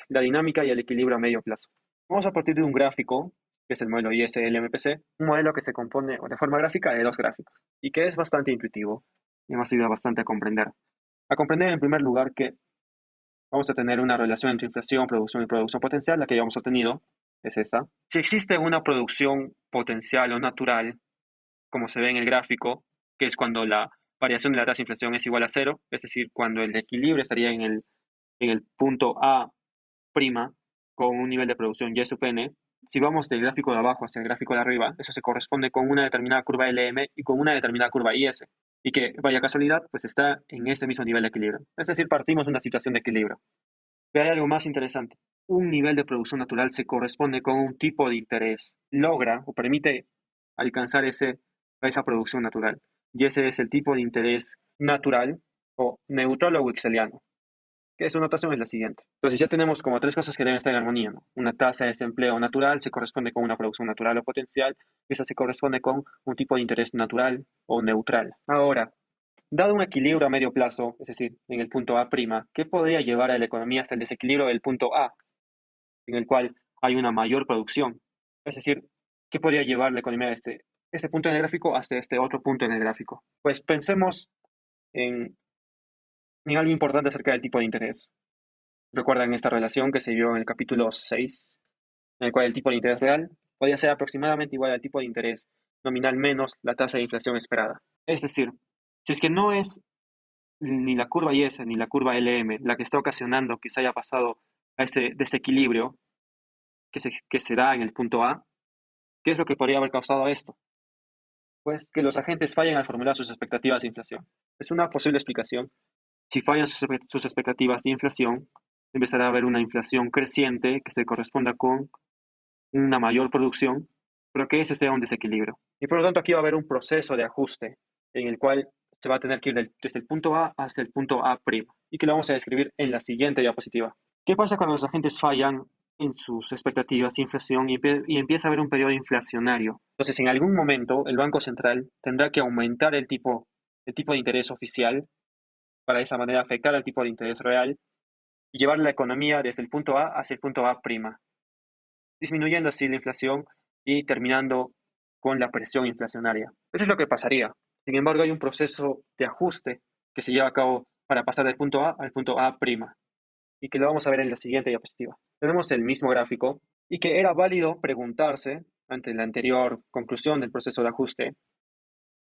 la dinámica y el equilibrio a medio plazo. Vamos a partir de un gráfico, que es el modelo ISLMPC, un modelo que se compone de forma gráfica de dos gráficos y que es bastante intuitivo y nos ayuda bastante a comprender. A comprender en primer lugar que vamos a tener una relación entre inflación, producción y producción potencial, la que ya hemos obtenido, es esta. Si existe una producción potencial o natural, como se ve en el gráfico, que es cuando la variación de la tasa de inflación es igual a cero, es decir, cuando el equilibrio estaría en el punto A' con un nivel de producción Y sub n. Si vamos del gráfico de abajo hacia el gráfico de arriba, eso se corresponde con una determinada curva LM y con una determinada curva IS. Y que, vaya casualidad, pues está en ese mismo nivel de equilibrio. Es decir, partimos de una situación de equilibrio. Pero hay algo más interesante. Un nivel de producción natural se corresponde con un tipo de interés. Logra o permite alcanzar esa producción natural. Y ese es el tipo de interés natural o neutral o wixeliano, que su notación es la siguiente. Entonces ya tenemos como tres cosas que deben estar en armonía, ¿no? Una tasa de desempleo natural se corresponde con una producción natural o potencial, y esa se corresponde con un tipo de interés natural o neutral. Ahora, dado un equilibrio a medio plazo, es decir, en el punto A', ¿qué podría llevar a la economía hasta el desequilibrio del punto A, en el cual hay una mayor producción? Es decir, ¿qué podría llevar la economía de este punto en el gráfico hasta este otro punto en el gráfico? Pues pensemos en, en algo importante acerca del tipo de interés. Recuerdan esta relación que se vio en el capítulo 6, en el cual el tipo de interés real podía ser aproximadamente igual al tipo de interés nominal menos la tasa de inflación esperada. Es decir, si es que no es ni la curva IS ni la curva LM la que está ocasionando que se haya pasado a ese desequilibrio que se da en el punto A, ¿qué es lo que podría haber causado esto? Pues que los agentes fallen al formular sus expectativas de inflación. Es una posible explicación. Si fallan sus expectativas de inflación, empezará a haber una inflación creciente que se corresponda con una mayor producción, pero que ese sea un desequilibrio. Y por lo tanto aquí va a haber un proceso de ajuste en el cual se va a tener que ir desde el punto A hasta el punto A', y que lo vamos a describir en la siguiente diapositiva. ¿Qué pasa cuando los agentes fallan en sus expectativas de inflación y empieza a haber un periodo inflacionario? Entonces, en algún momento, el Banco Central tendrá que aumentar el tipo de interés oficial para de esa manera afectar al tipo de interés real y llevar la economía desde el punto A hacia el punto A', disminuyendo así la inflación y terminando con la presión inflacionaria. Eso es lo que pasaría. Sin embargo, hay un proceso de ajuste que se lleva a cabo para pasar del punto A al punto A', y que lo vamos a ver en la siguiente diapositiva. Tenemos el mismo gráfico y que era válido preguntarse, ante la anterior conclusión del proceso de ajuste,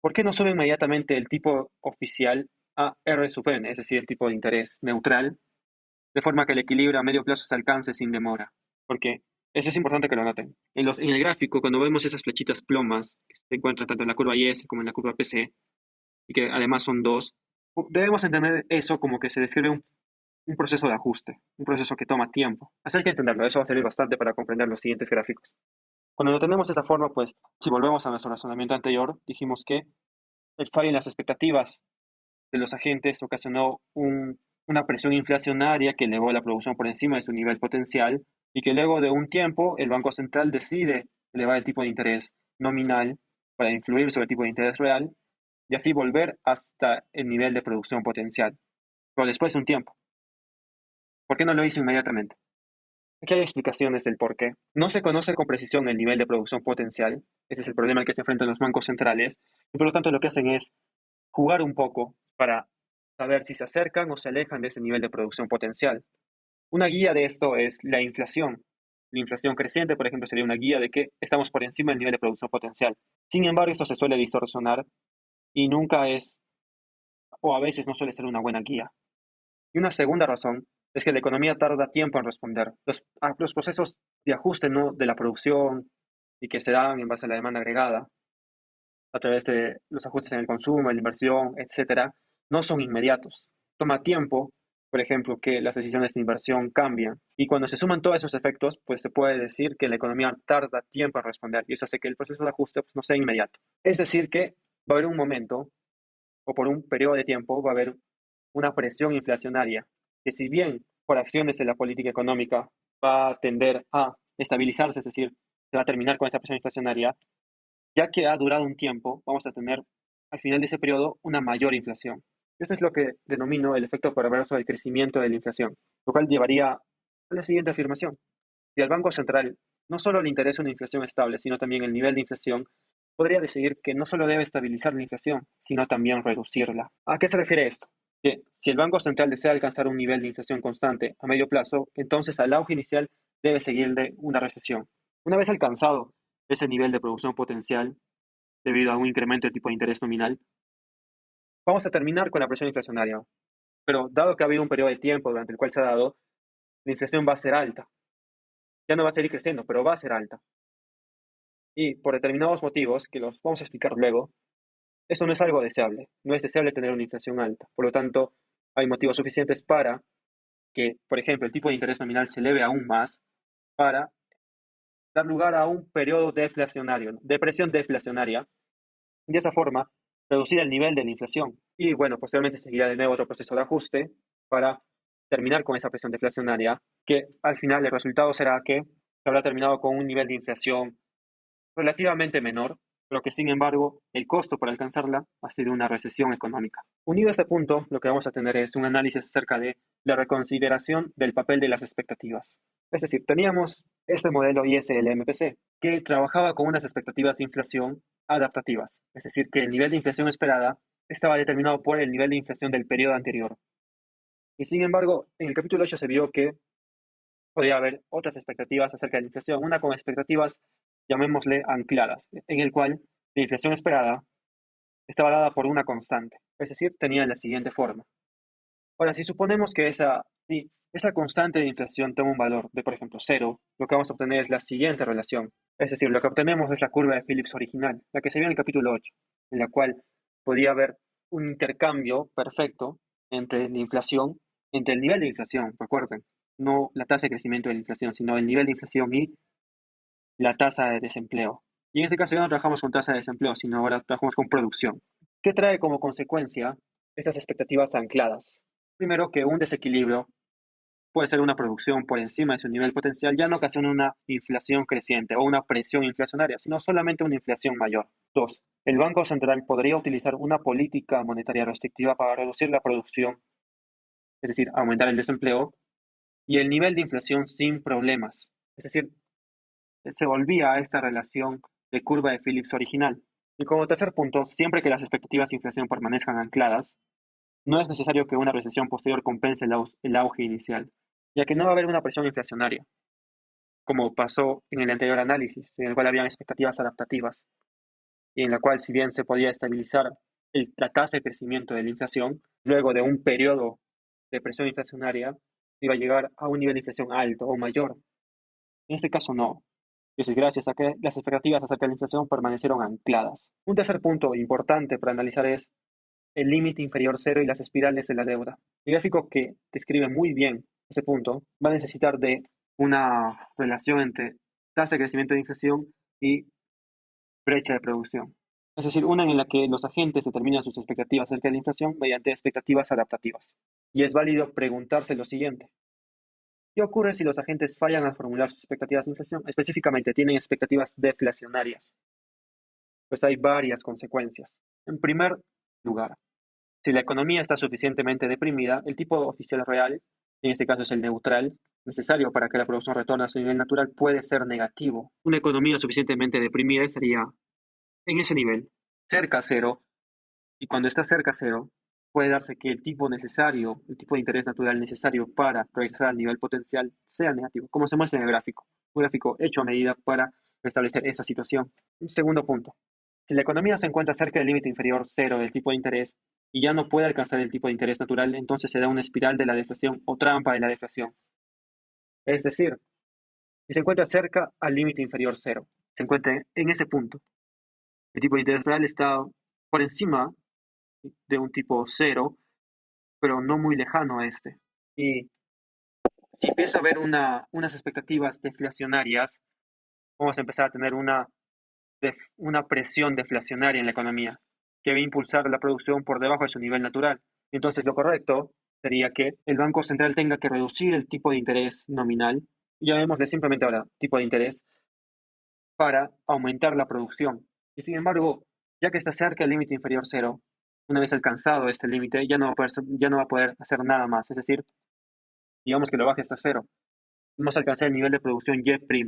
¿por qué no sube inmediatamente el tipo oficial a R sub n, es decir, el tipo de interés neutral, de forma que el equilibrio a medio plazo se alcance sin demora? Porque eso es importante que lo noten. En el gráfico, cuando vemos esas flechitas plomas que se encuentran tanto en la curva IS como en la curva PC, y que además son dos, debemos entender eso como que se describe un proceso de ajuste, un proceso que toma tiempo. Así hay que entenderlo, eso va a servir bastante para comprender los siguientes gráficos. Cuando lo tenemos de esta forma, pues, si volvemos a nuestro razonamiento anterior, dijimos que el fallo en las expectativas de los agentes ocasionó una presión inflacionaria que elevó la producción por encima de su nivel potencial y que luego de un tiempo el Banco Central decide elevar el tipo de interés nominal para influir sobre el tipo de interés real y así volver hasta el nivel de producción potencial, pero después de un tiempo. ¿Por qué no lo hizo inmediatamente? Aquí hay explicaciones del por qué. No se conoce con precisión el nivel de producción potencial, ese es el problema al que se enfrentan los bancos centrales, y por lo tanto lo que hacen es jugar un poco para saber si se acercan o se alejan de ese nivel de producción potencial. Una guía de esto es la inflación. La inflación creciente, por ejemplo, sería una guía de que estamos por encima del nivel de producción potencial. Sin embargo, esto se suele distorsionar y nunca es, o a veces no suele ser una buena guía. Y una segunda razón es que la economía tarda tiempo en responder. Los procesos de ajuste, ¿no?, de la producción y que se dan en base a la demanda agregada, a través de los ajustes en el consumo, en la inversión, etcétera, no son inmediatos. Toma tiempo, por ejemplo, que las decisiones de inversión cambian. Y cuando se suman todos esos efectos, pues se puede decir que la economía tarda tiempo en responder. Y eso hace que el proceso de ajuste, pues, no sea inmediato. Es decir, que va a haber un momento, o por un periodo de tiempo, va a haber una presión inflacionaria, que si bien por acciones de la política económica va a tender a estabilizarse, es decir, se va a terminar con esa presión inflacionaria, ya que ha durado un tiempo, vamos a tener al final de ese periodo una mayor inflación. Esto es lo que denomino el efecto perverso del crecimiento de la inflación, lo cual llevaría a la siguiente afirmación. Si al Banco Central no solo le interesa una inflación estable, sino también el nivel de inflación, podría decidir que no solo debe estabilizar la inflación, sino también reducirla. ¿A qué se refiere esto? Que si el Banco Central desea alcanzar un nivel de inflación constante a medio plazo, entonces al auge inicial debe seguirle una recesión. Una vez alcanzado ese nivel de producción potencial, debido a un incremento del tipo de interés nominal, vamos a terminar con la presión inflacionaria. Pero dado que ha habido un periodo de tiempo durante el cual se ha dado, la inflación va a ser alta. Ya no va a seguir creciendo, pero va a ser alta. Y por determinados motivos, que los vamos a explicar luego, esto no es algo deseable. No es deseable tener una inflación alta. Por lo tanto, hay motivos suficientes para que, por ejemplo, el tipo de interés nominal se eleve aún más para dar lugar a un periodo deflacionario, depresión deflacionaria, y de esa forma reducir el nivel de la inflación. Y bueno, posteriormente seguirá de nuevo otro proceso de ajuste para terminar con esa presión deflacionaria, que al final el resultado será que se habrá terminado con un nivel de inflación relativamente menor, pero que sin embargo el costo para alcanzarla ha sido una recesión económica. Unido a este punto, lo que vamos a tener es un análisis acerca de la reconsideración del papel de las expectativas. Es decir, teníamos este modelo ISL-MPC, que trabajaba con unas expectativas de inflación adaptativas, es decir, que el nivel de inflación esperada estaba determinado por el nivel de inflación del periodo anterior. Y sin embargo, en el capítulo 8 se vio que podría haber otras expectativas acerca de la inflación, una con expectativas, llamémosle, ancladas, en el cual la inflación esperada estaba dada por una constante, es decir, tenía la siguiente forma. Ahora, si suponemos que si esa constante de inflación toma un valor de, por ejemplo, cero, lo que vamos a obtener es la siguiente relación. Es decir, lo que obtenemos es la curva de Phillips original, la que se vio en el capítulo 8, en la cual podía haber un intercambio perfecto entre la inflación, entre el nivel de inflación, recuerden, no la tasa de crecimiento de la inflación, sino el nivel de inflación y la tasa de desempleo. Y en este caso ya no trabajamos con tasa de desempleo, sino ahora trabajamos con producción. ¿Qué trae como consecuencia estas expectativas ancladas? Primero, que un desequilibrio puede ser una producción por encima de su nivel potencial, ya no ocasiona una inflación creciente o una presión inflacionaria, sino solamente una inflación mayor. Dos, el Banco Central podría utilizar una política monetaria restrictiva para reducir la producción, es decir, aumentar el desempleo y el nivel de inflación sin problemas. Es decir, se volvía a esta relación de curva de Phillips original. Y como tercer punto, siempre que las expectativas de inflación permanezcan ancladas, no es necesario que una recesión posterior compense el auge inicial, ya que no va a haber una presión inflacionaria, como pasó en el anterior análisis, en el cual habían expectativas adaptativas, y en la cual, si bien se podía estabilizar la tasa de crecimiento de la inflación, luego de un periodo de presión inflacionaria, iba a llegar a un nivel de inflación alto o mayor. En este caso no. Es decir, gracias a que las expectativas acerca de la inflación permanecieron ancladas. Un tercer punto importante para analizar es el límite inferior cero y las espirales de la deuda. El gráfico que describe muy bien ese punto va a necesitar de una relación entre tasa de crecimiento de inflación y brecha de producción. Es decir, una en la que los agentes determinan sus expectativas acerca de la inflación mediante expectativas adaptativas. Y es válido preguntarse lo siguiente: ¿qué ocurre si los agentes fallan al formular sus expectativas de inflación? Específicamente, tienen expectativas deflacionarias. Pues hay varias consecuencias. En primer lugar, si la economía está suficientemente deprimida, el tipo oficial real, en este caso es el neutral, necesario para que la producción retorne a su nivel natural, puede ser negativo. Una economía suficientemente deprimida estaría en ese nivel, cerca a cero, y cuando está cerca a cero, puede darse que el tipo necesario, el tipo de interés natural necesario para regresar al nivel potencial sea negativo, como se muestra en el gráfico. Un gráfico hecho a medida para establecer esa situación. Un segundo punto. Si la economía se encuentra cerca del límite inferior cero del tipo de interés y ya no puede alcanzar el tipo de interés natural, entonces se da una espiral de la deflación o trampa de la deflación. Es decir, si se encuentra cerca al límite inferior cero, se encuentra en ese punto. El tipo de interés real está por encima de un tipo cero, pero no muy lejano a este. Y si empieza a haber unas expectativas deflacionarias, vamos a empezar a tener una presión deflacionaria en la economía que va a impulsar la producción por debajo de su nivel natural. Entonces, lo correcto sería que el Banco Central tenga que reducir el tipo de interés nominal, llamémosle simplemente ahora tipo de interés, para aumentar la producción. Y sin embargo, ya que está cerca del límite inferior cero, una vez alcanzado este límite, ya no va a poder hacer nada más. Es decir, digamos que lo baje hasta cero. vamos a alcanzar el nivel de producción Y',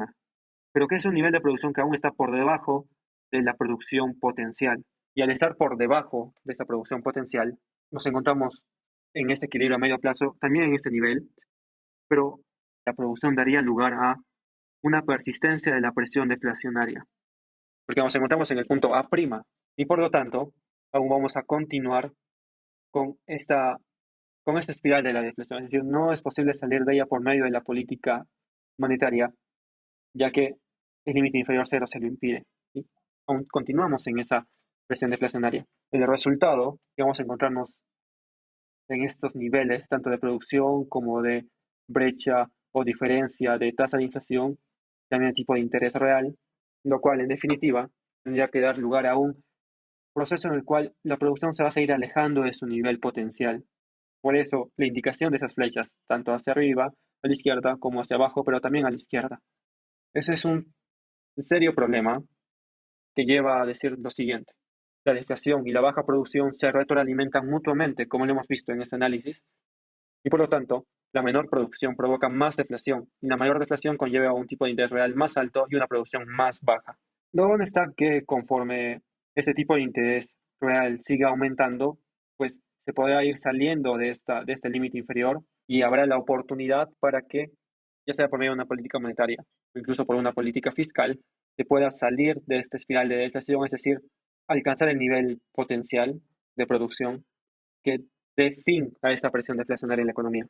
pero que es un nivel de producción que aún está por debajo de la producción potencial. Y al estar por debajo de esta producción potencial, nos encontramos en este equilibrio a medio plazo, también en este nivel, pero la producción daría lugar a una persistencia de la presión deflacionaria, porque nos encontramos en el punto A', y por lo tanto, aún vamos a continuar con esta espiral de la deflación. Es decir, no es posible salir de ella por medio de la política monetaria, ya que el límite inferior cero se lo impide. ¿Sí? Aún continuamos en esa presión deflacionaria. El resultado que vamos a encontrarnos en estos niveles, tanto de producción como de brecha o diferencia de tasa de inflación, también el tipo de interés real, lo cual en definitiva tendría que dar lugar a un proceso en el cual la producción se va a seguir alejando de su nivel potencial. Por eso la indicación de esas flechas, tanto hacia arriba, a la izquierda, como hacia abajo, pero también a la izquierda. Ese es un serio problema que lleva a decir lo siguiente. La deflación y la baja producción se retroalimentan mutuamente, como lo hemos visto en ese análisis, y por lo tanto, la menor producción provoca más deflación, y la mayor deflación conlleva un tipo de interés real más alto y una producción más baja. Lo bueno está que conforme ese tipo de interés real siga aumentando, pues se podrá ir saliendo de este límite inferior y habrá la oportunidad para que, ya sea por medio de una política monetaria o incluso por una política fiscal, se pueda salir de esta espiral de deflación, es decir, alcanzar el nivel potencial de producción que dé fin a esta presión deflacionaria en la economía.